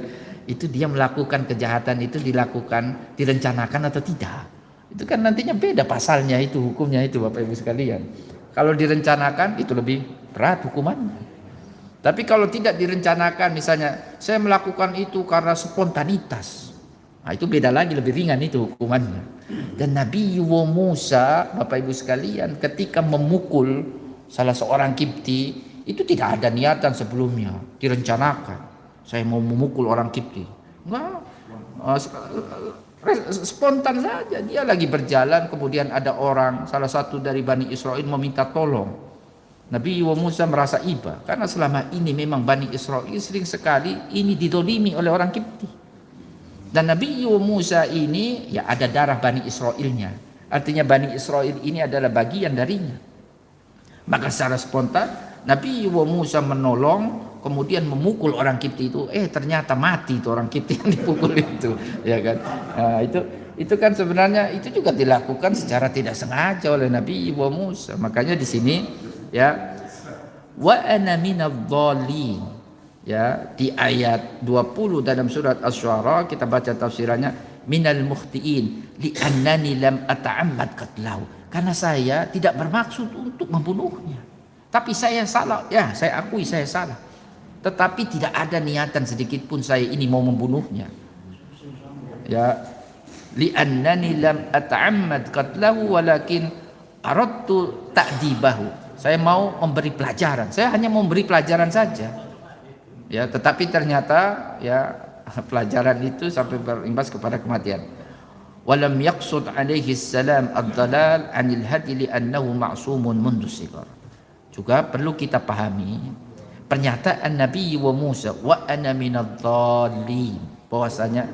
B: itu dia melakukan kejahatan itu dilakukan direncanakan atau tidak, itu kan nantinya beda pasalnya itu hukumnya itu Bapak Ibu sekalian. Kalau direncanakan itu lebih berat hukumannya, tapi kalau tidak direncanakan misalnya saya melakukan itu karena spontanitas, nah itu beda lagi, lebih ringan itu hukumannya. Dan Nabi Musa Bapak Ibu sekalian ketika memukul salah seorang Kipti itu tidak ada niatan sebelumnya, direncanakan. Saya mau memukul orang Kipti. Enggak, spontan saja. Dia lagi berjalan, kemudian ada orang, salah satu dari Bani Israel meminta tolong. Nabi Musa merasa iba, karena selama ini memang Bani Israel sering sekali ini didolimi oleh orang Kipti. Dan Nabi Musa ini ya ada darah Bani Israelnya. Artinya Bani Israel ini adalah bagian darinya. Maka secara spontan Nabi Musa menolong, kemudian memukul orang Kipti itu. Ternyata mati itu orang Kipti yang dipukul itu, ya kan? Nah, itu kan sebenarnya itu juga dilakukan secara tidak sengaja oleh Nabi Musa. Makanya di sini ya wa ana minadh-dhalin. Ya, di ayat 20 dalam surat Asy-Syu'ara kita baca tafsirannya minal mukhti'in li'annani lam ata'ammad qatlahu. Karena saya tidak bermaksud untuk membunuhnya. Tapi saya salah. Ya, saya akui saya salah. Tetapi tidak ada niatan sedikit pun saya ini mau membunuhnya. Ya, li'annani lam ata'ammad qatlahu walakin aradtu ta'dibahu. Saya mau memberi pelajaran. Saya hanya mau memberi pelajaran saja. Ya, tetapi ternyata ya pelajaran itu sampai berimbas kepada kematian. Walam yaqsud alaihi salam ad-dalal 'anil hadi li'annahu ma'sumun mundu sigar. Juga perlu kita pahami pernyataan Nabi wa Musa wa ana minadh-dhalin, bahwasanya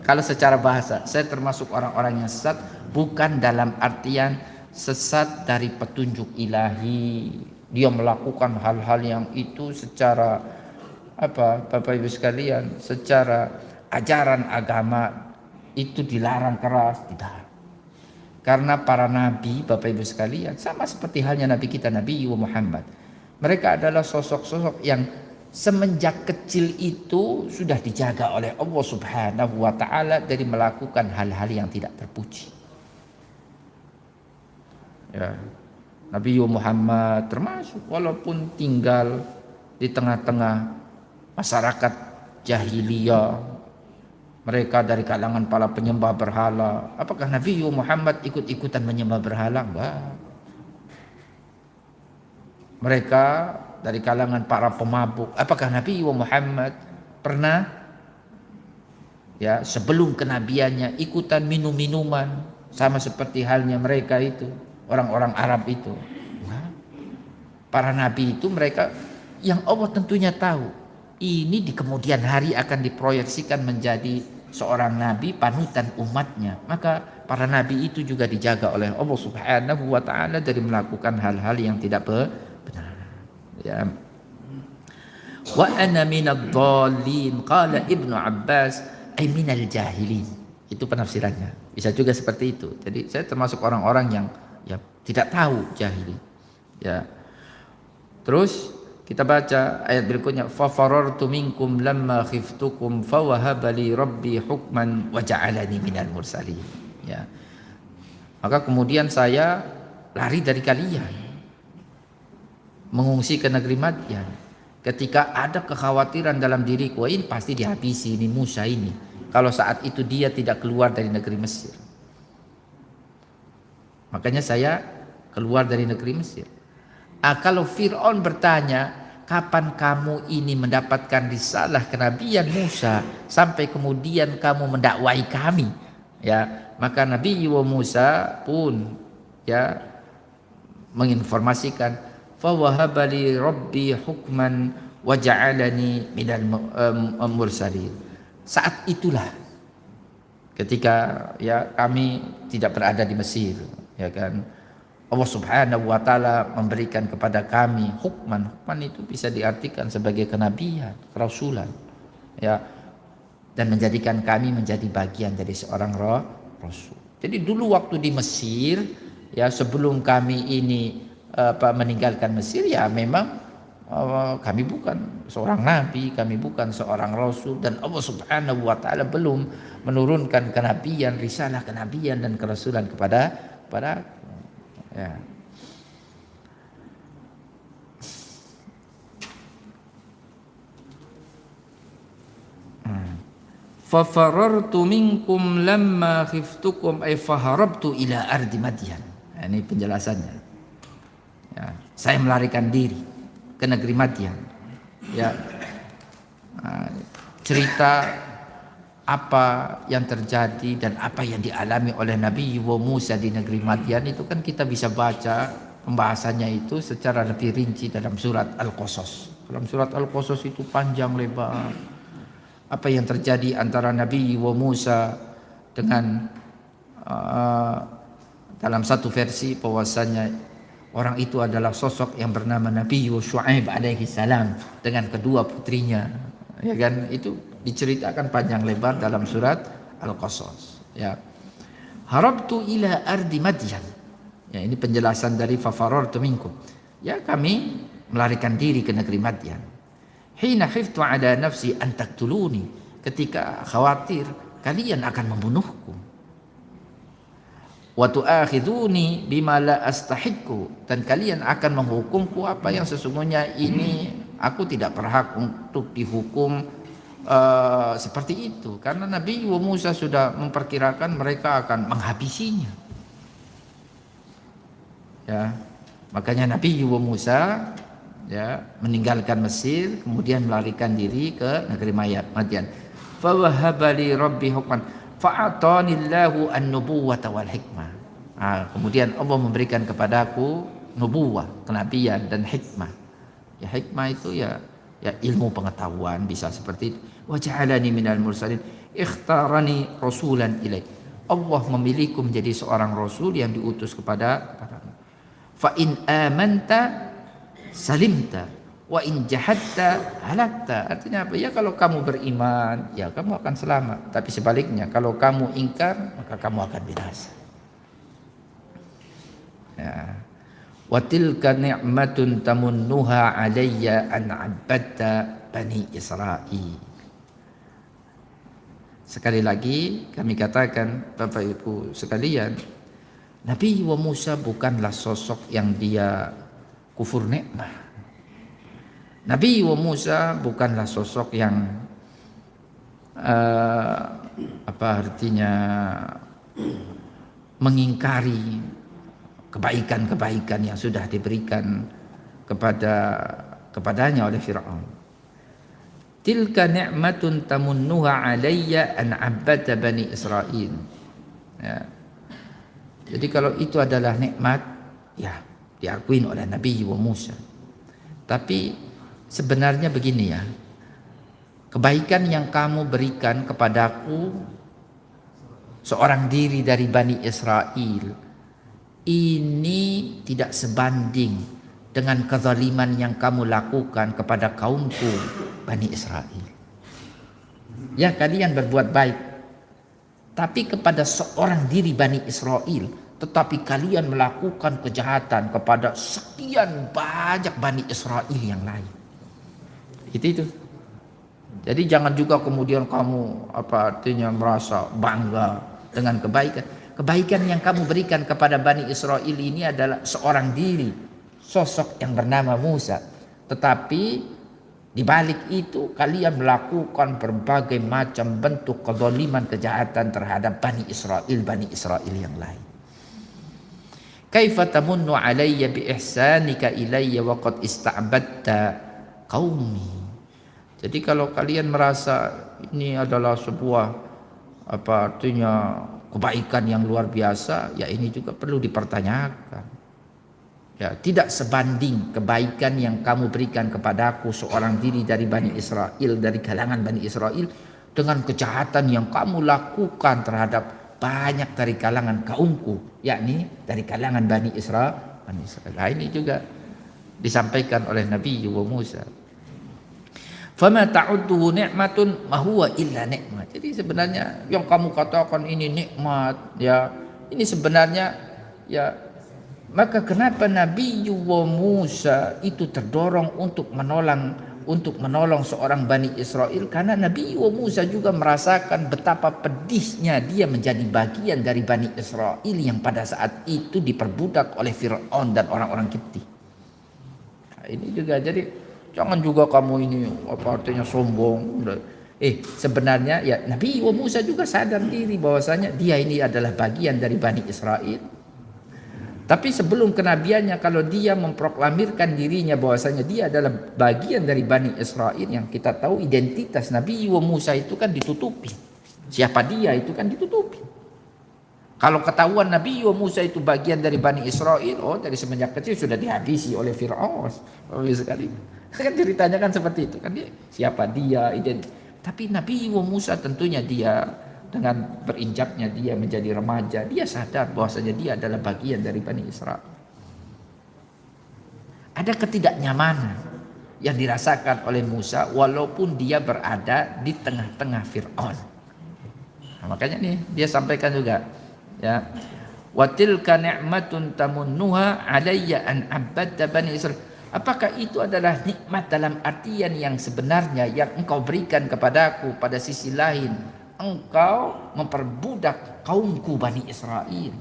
B: kalau secara bahasa saya termasuk orang-orang yang sesat, bukan dalam artian sesat dari petunjuk ilahi. Dia melakukan hal-hal yang itu secara Bapak Ibu sekalian, secara ajaran agama itu dilarang keras, tidak. Karena para nabi, Bapak Ibu sekalian, sama seperti halnya nabi kita, Nabi Muhammad. Mereka adalah sosok-sosok yang semenjak kecil itu sudah dijaga oleh Allah Subhanahu wa taala dari melakukan hal-hal yang tidak terpuji. Ya. Nabi Muhammad termasuk walaupun tinggal di tengah-tengah masyarakat jahiliyah, mereka dari kalangan para penyembah berhala. Apakah Nabi Muhammad ikut-ikutan menyembah berhala? Enggak. Mereka dari kalangan para pemabuk. Apakah Nabi Muhammad pernah ya sebelum kenabiannya ikutan minum-minuman sama seperti halnya mereka itu, orang-orang Arab itu? Enggak. Para nabi itu mereka yang Allah tentunya tahu ini di kemudian hari akan diproyeksikan menjadi seorang nabi panutan umatnya, maka para nabi itu juga dijaga oleh Allah Subhanahu wa taala dari melakukan hal-hal yang tidak benar. Ya. Wa ana minadh-dhalin qala Ibnu Abbas ay minal jahilin. Itu penafsirannya. Bisa juga seperti itu. Jadi saya termasuk orang-orang yang ya tidak tahu jahili. Ya. Terus kita baca ayat berikutnya, fa farartu minkum lamma khiftukum fa wahaba li rabbi hukman wa ja'alani minal mursalin. Ya. Maka kemudian saya lari dari kalian, mengungsi ke negeri Madyan. Ketika ada kekhawatiran dalam diriku, ini pasti dihabisi ini Musa ini, kalau saat itu dia tidak keluar dari negeri Mesir. Makanya saya keluar dari negeri Mesir. Kalau Fir'aun bertanya, kapan kamu ini mendapatkan risalah kenabian Musa sampai kemudian kamu mendakwai kami? Ya, maka Nabi Musa pun ya menginformasikan, fa wahaba li rabbi hukman wa ja'alani minal mursalin. Saat itulah ketika ya kami tidak berada di Mesir, ya kan, Allah Subhanahu wa taala memberikan kepada kami hukman. Hukman itu bisa diartikan sebagai kenabian, kerasulan, ya, dan menjadikan kami menjadi bagian dari seorang rasul. Jadi dulu waktu di Mesir, ya sebelum kami ini meninggalkan Mesir, ya memang kami bukan seorang nabi, kami bukan seorang rasul, dan Allah Subhanahu wa taala belum menurunkan kenabian, risalah kenabian dan kerasulan kepada ya. Fa farartu minkum lamma khiftukum ay faharabtu ila ardi Madyan. Ini penjelasannya. Ya, saya melarikan diri ke negeri Madyan. Ya. Cerita apa yang terjadi dan apa yang dialami oleh Nabi Musa di negeri Madyan itu kan kita bisa baca pembahasannya itu secara lebih rinci dalam surat Al-Qasas. Dalam surat Al-Qasas itu panjang lebar apa yang terjadi antara Nabi Musa dengan dalam satu versi bahwasanya orang itu adalah sosok yang bernama Nabi Syuaib alaihi salam dengan kedua putrinya, ya kan, itu diceritakan panjang lebar dalam surat Al-Qasas. Ya. Harabtu ila ardi Madyan. Ya, ini penjelasan dari fafarartu minkum. Ya, kami melarikan diri ke negeri Madyan. Hina khiftu ala nafsi an taqtuluni. Ketika khawatir kalian akan membunuhku. Wa tu'akhiduni bima la astahiqu, dan kalian akan menghukumku apa yang sesungguhnya ini aku tidak berhak untuk dihukum seperti itu, karena Nabi Musa sudah memperkirakan mereka akan menghabisinya. Ya, Makanya Nabi Musa ya meninggalkan Mesir, kemudian melarikan diri ke negeri Madian. Fa wahaba li rabbi hukman fa'atanillahu an-nubuwwata wal hikmah. Kemudian Allah memberikan kepadaku nubuwah, kenabian dan hikmah. Ya hikmah itu ya ilmu pengetahuan, bisa seperti itu. Wa ja'alani minal mursalin, ikhtarani rasulan ilaih. Allah memilihku menjadi seorang rasul yang diutus kepadamu. Fa in amanta salimta wa in jahadta halakta. Artinya apa? Ya kalau kamu beriman, ya kamu akan selamat. Tapi sebaliknya, kalau kamu ingkar, maka kamu akan binasa. Ya. Wa tilka ni'matun tamunnuha alayya an 'abadta bani Israil. Sekali lagi kami katakan, Bapak Ibu sekalian, Nabi Musa bukanlah sosok yang dia kufur nikmah. Nabi Musa bukanlah sosok yang apa artinya mengingkari kebaikan-kebaikan yang sudah diberikan kepadanya oleh Fir'aun. Tilka ni'matun tamunnuha alayya an 'abada bani Israil. Ya. Jadi kalau itu adalah nikmat, ya diakuin oleh Nabi Musa. Tapi sebenarnya begini ya, kebaikan yang kamu berikan kepadaku seorang diri dari Bani Israel ini tidak sebanding dengan kezaliman yang kamu lakukan kepada kaumku Bani Israel. Ya kalian berbuat baik, tapi kepada seorang diri Bani Israel, tetapi kalian melakukan kejahatan kepada sekian banyak Bani Israel yang lain. Itu. Jadi jangan juga kemudian kamu artinya merasa bangga dengan kebaikan. Kebaikan yang kamu berikan kepada Bani Israel ini adalah seorang diri, sosok yang bernama Musa. Tetapi di balik itu kalian melakukan berbagai macam bentuk kezaliman, kejahatan terhadap Bani Israel yang lain. Kaifa tamunnu alayya bi ihsanika ilayya wa qad ista'badta qaumi. Jadi kalau kalian merasa ini adalah sebuah artinya kebaikan yang luar biasa, ya ini juga perlu dipertanyakan. Ya, tidak sebanding kebaikan yang kamu berikan kepadaku seorang diri dari Bani Israel, dari kalangan Bani Israel, dengan kejahatan yang kamu lakukan terhadap banyak dari kalangan kaumku, yakni dari kalangan Bani Israel. Nah, ini juga disampaikan oleh Nabi Musa. Fama ta'udduhu ni'matun ma huwa illa nikmat. Jadi sebenarnya yang kamu katakan ini nikmat, ya ini sebenarnya ya. Maka kenapa Nabi Musa itu terdorong untuk menolong seorang Bani Israel? Karena Nabi Musa juga merasakan betapa pedihnya dia menjadi bagian dari Bani Israel yang pada saat itu diperbudak oleh Fir'aun dan orang-orang Kipti. Nah, ini juga jadi jangan juga kamu ini artinya sombong. Sebenarnya ya Nabi Musa juga sadar diri bahwasanya dia ini adalah bagian dari Bani Israel. Tapi sebelum kenabiannya, kalau dia memproklamirkan dirinya bahwasanya dia adalah bagian dari Bani Israel, yang kita tahu identitas Nabi Musa itu kan ditutupi. Siapa dia itu kan ditutupi. Kalau ketahuan Nabi Musa itu bagian dari Bani Israel, dari semenjak kecil sudah dihabisi oleh Fir'aun. Sekali. Kan ceritanya kan seperti itu kan, dia siapa dia, tapi Nabi Musa tentunya dia dengan berinjaknya dia menjadi remaja, dia sadar bahwasanya dia adalah bagian dari Bani Israel. Ada ketidaknyamanan yang dirasakan oleh Musa walaupun dia berada di tengah-tengah Fir'aun. Nah, makanya nih dia sampaikan juga, ya, wa tilka ni'matun tamunnuha alayya an abadta Bani Israel. Apakah itu adalah nikmat dalam artian yang sebenarnya yang engkau berikan kepadaku? Pada sisi lain engkau memperbudak kaumku Bani Israel.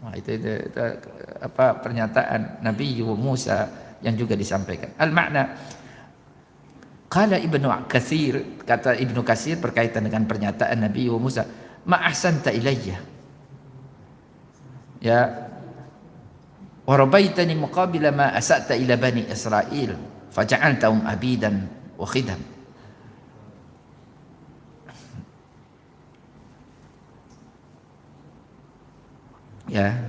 B: Nah, itu pernyataan Nabi Musa yang juga disampaikan. Al-makna qala Ibnu Katsir, kata Ibnu Katsir berkaitan dengan pernyataan Nabi Musa, ma ahsanta ilayya. Ya, wa rabaitani muqabila ma asa'ta ila bani Israil faja'altahum abidan wa khidam. Ya,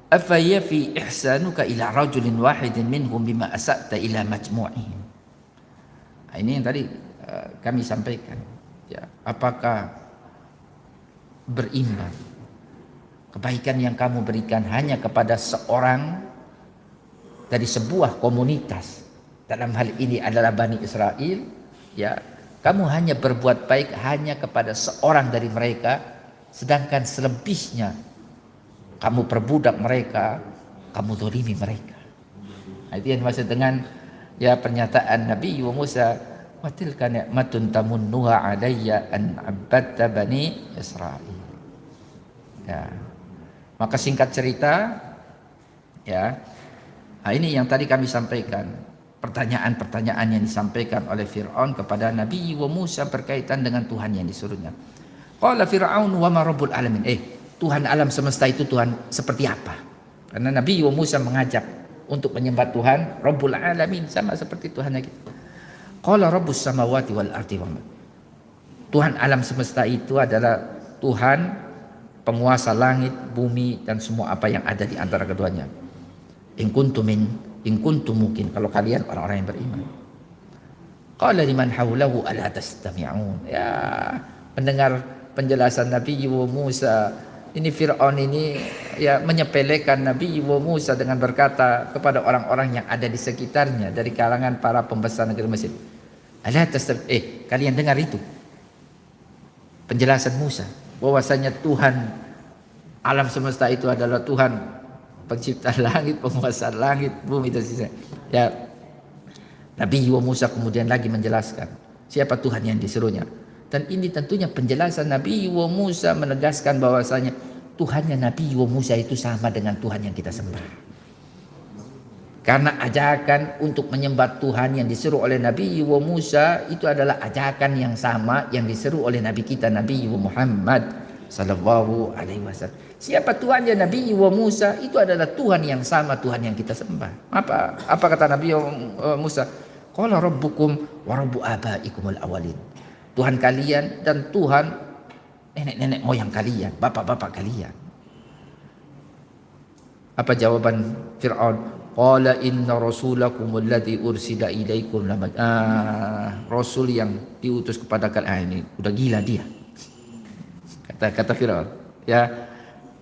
B: afa yafi ihsanuka ila rajulin wahidin minhum bima asa'ta ila majmu'ihim. Nah, ini yang tadi kami sampaikan. Ya, apakah berimbang kebaikan yang kamu berikan hanya kepada seorang dari sebuah komunitas, dalam hal ini adalah Bani Israel, ya, kamu hanya berbuat baik hanya kepada seorang dari mereka, sedangkan selebihnya kamu perbudak mereka, kamu zalimi mereka. Nah, itu yang dimaksud dengan ya pernyataan Nabi Musa, wa tilka ni'matun tamunnuha alayya an abadta bani Israil. Ya. Maka singkat cerita, ya, nah ini yang tadi kami sampaikan, pertanyaan-pertanyaan yang disampaikan oleh Fir'aun kepada Nabi Musa berkaitan dengan Tuhan yang disuruhnya. Qala Fir'aun wa ma rabbul alamin. Tuhan alam semesta itu Tuhan seperti apa? Karena Nabi Musa mengajak untuk menyembah Tuhan Rabbul Alamin, sama seperti Tuhan kita. Qala Rabbus samawati wal ardi wa ma. Tuhan alam semesta itu adalah Tuhan penguasa langit, bumi dan semua apa yang ada di antara keduanya. In kuntum mungkin, kalau kalian orang-orang yang beriman. Qala liman haulahu ala tastami'un. Ya, mendengar penjelasan Nabi Musa, ini Fir'aun ini ya menyepelekan Nabi Musa dengan berkata kepada orang-orang yang ada di sekitarnya dari kalangan para pembesar negeri Mesir. Kalian dengar itu penjelasan Musa bahwasanya Tuhan alam semesta itu adalah Tuhan pencipta langit, penguasa langit, bumi dan sisa. Ya, Nabi Musa kemudian lagi menjelaskan siapa Tuhan yang disuruhnya. Dan ini tentunya penjelasan Nabi Musa menegaskan bahwasanya Tuhannya Nabi Musa itu sama dengan Tuhan yang kita sembah. Karena ajakan untuk menyembah Tuhan yang disuruh oleh Nabi Musa itu adalah ajakan yang sama yang diseru oleh Nabi kita Nabi Muhammad sallallahu alaihi wasallam. Siapa Tuhannya Nabi Musa itu adalah Tuhan yang sama Tuhan yang kita sembah. Apa kata Nabi Musa? Qala rabbukum wa rabbu abaikumul awwalin. Tuhan kalian dan Tuhan nenek-nenek moyang kalian, bapak-bapak kalian. Apa jawaban Fir'aun? Qala inna rasulakum alladhi ursila ilaikum rasul yang diutus kepada kalian ini udah gila dia. Kata Fir'aun. Ya,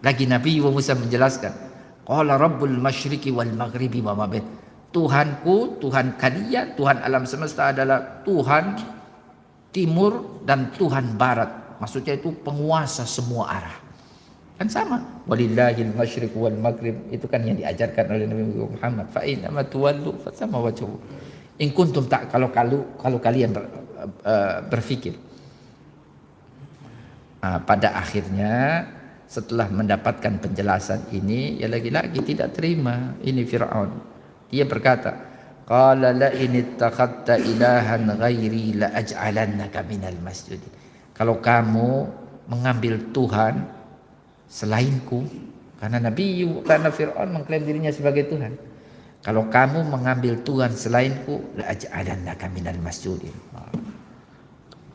B: lagi Nabi Musa menjelaskan. Qala rabbul masyriqi wal maghribi wa ma bain. Tuhanku, Tuhan kalian, Tuhan alam semesta adalah Tuhan timur dan Tuhan barat. Maksudnya itu penguasa semua arah. Kan sama. Walillahil masyriq wal maghrib, itu kan yang diajarkan oleh Nabi Muhammad. Fa inna ma tuwallu fa sama wajhu. In kuntum tak, kalau kalian berpikir. Pada akhirnya setelah mendapatkan penjelasan ini, ya lagi-lagi tidak terima ini Fir'aun. Dia berkata, qala la in ittakhadta ilahan ghairi la aj'alannaka minal masjidin. Kalau kamu mengambil Tuhan selainku, karena Fir'aun mengklaim dirinya sebagai Tuhan. Kalau kamu mengambil Tuhan selainku, la aj'alannaka minal masjidin.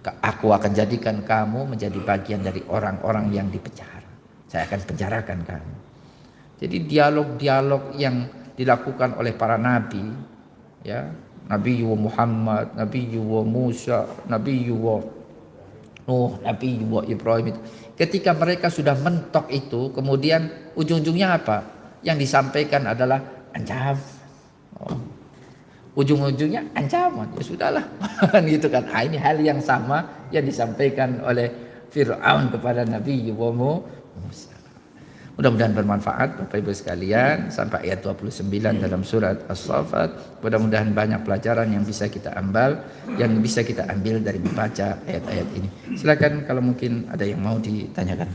B: Aku akan jadikan kamu menjadi bagian dari orang-orang yang dipenjara. Saya akan penjarakan kamu. Jadi dialog-dialog yang dilakukan oleh para nabi, ya, Nabi Muhammad, Nabi Musa, Nabi Nuh, Nabi Ibrahim itu. Ketika mereka sudah mentok itu, kemudian ujung-ujungnya apa? Yang disampaikan adalah ancaman. Ujung-ujungnya ancaman. Ya sudahlah, gitu kan. Ini hal yang sama yang disampaikan oleh Fir'aun kepada Nabi Musa. Mudah-mudahan bermanfaat Bapak Ibu sekalian sampai ayat 29 dalam surat As-Saffat. Mudah-mudahan banyak pelajaran yang bisa kita ambil dari membaca ayat-ayat ini. Silakan kalau mungkin ada yang mau ditanyakan.